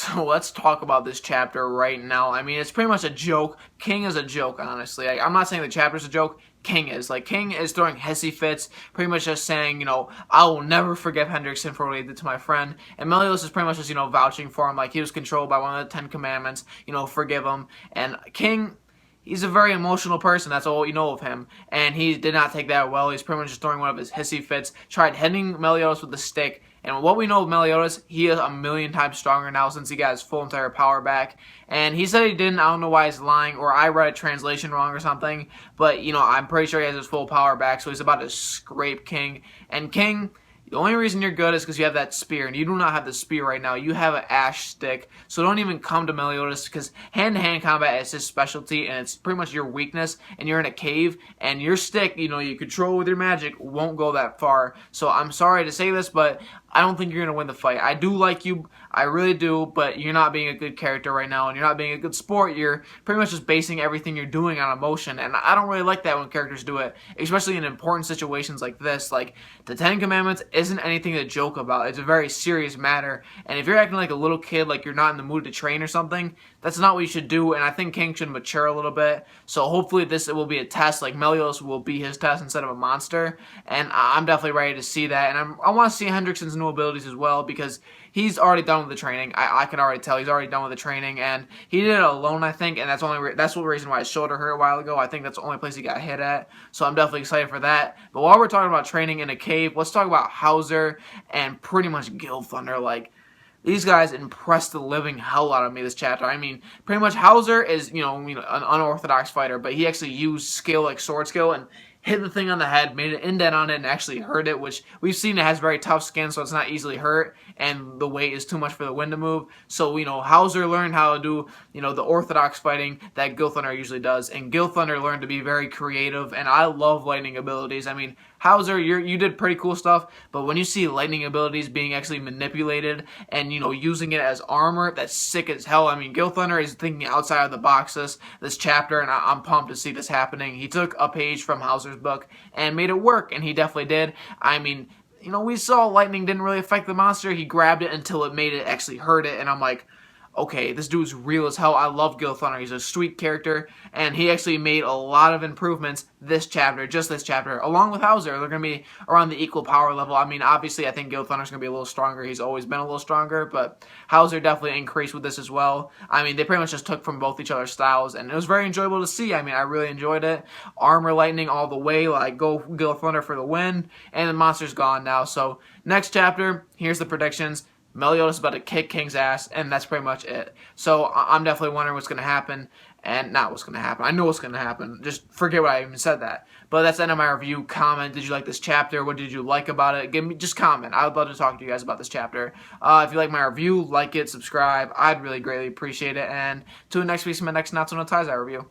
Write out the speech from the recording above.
So let's talk about this chapter right now. I mean, it's pretty much a joke. King is a joke, honestly. I'm not saying the chapter's a joke. King is. Like, King is throwing hissy fits, pretty much just saying, I will never forgive Hendrickson for what he did to my friend. And Meliodas is pretty much just, vouching for him, like he was controlled by one of the 10 Commandments, forgive him. And King, he's a very emotional person. That's all you know of him. And he did not take that well. He's pretty much just throwing one of his hissy fits, tried hitting Meliodas with a stick. And what we know of Meliodas, he is a million times stronger now since he got his full entire power back. And he said he didn't. I don't know why he's lying, or I read a translation wrong or something. But, I'm pretty sure he has his full power back, so he's about to scrape King. And King, the only reason you're good is because you have that spear, and you do not have the spear right now. You have an ash stick, so don't even come to Meliodas, because hand-to-hand combat is his specialty, and it's pretty much your weakness, and you're in a cave, and your stick, you control with your magic, won't go that far. So I'm sorry to say this, but I don't think you're going to win the fight. I do like you, I really do, but you're not being a good character right now, and you're not being a good sport. You're pretty much just basing everything you're doing on emotion, and I don't really like that when characters do it, especially in important situations like this. Like, the 10 Commandments isn't anything to joke about. It's a very serious matter, and if you're acting like a little kid, like you're not in the mood to train or something, that's not what you should do, and I think King should mature a little bit. So hopefully it will be a test, like Meliodas will be his test instead of a monster, and I'm definitely ready to see that, and I want to see Hendrickson's new abilities as well, because he's already done with the training. I can already tell he's already done with the training, and he did it alone, I think, and that's the reason why his shoulder hurt a while ago. I think that's the only place he got hit at, so I'm definitely excited for that. But while we're talking about training in a cave, let's talk about Hauser and pretty much Gil Thunder. Like, these guys impressed the living hell out of me this chapter. I mean, pretty much Hauser is, an unorthodox fighter, but he actually used skill, like sword skill, and hit the thing on the head, made an indent on it, and actually hurt it, which we've seen it has very tough skin, so it's not easily hurt, and the weight is too much for the wind to move. So, Hauser learned how to do, the orthodox fighting that Gil Thunder usually does, and Gil Thunder learned to be very creative, and I love lightning abilities. I mean, Hauser, you did pretty cool stuff, but when you see lightning abilities being actually manipulated and, using it as armor, that's sick as hell. I mean, Gil Thunder is thinking outside of the box this chapter, and I'm pumped to see this happening. He took a page from Hauser's book and made it work, and he definitely did. I mean, we saw lightning didn't really affect the monster. He grabbed it until it made it actually hurt it, and I'm like, okay, this dude's real as hell. I love Gil Thunder. He's a sweet character, and he actually made a lot of improvements this chapter, along with Hauser. They're going to be around the equal power level. I mean, obviously, I think Gil Thunder's going to be a little stronger. He's always been a little stronger, but Hauser definitely increased with this as well. I mean, they pretty much just took from both each other's styles, and it was very enjoyable to see. I mean, I really enjoyed it. Armor lightning all the way, like, go Gil Thunder for the win, and the monster's gone now. So, next chapter, here's the predictions. Meliodas is about to kick King's ass, and that's pretty much it. So I'm definitely wondering what's going to happen, and not what's going to happen. I know what's going to happen. Just forget what I even said that. But that's the end of my review. Comment. Did you like this chapter? What did you like about it? Just comment. I would love to talk to you guys about this chapter. If you like my review, like it, subscribe. I'd really greatly appreciate it. And to the next week, my next Nanatsu no Taizai review.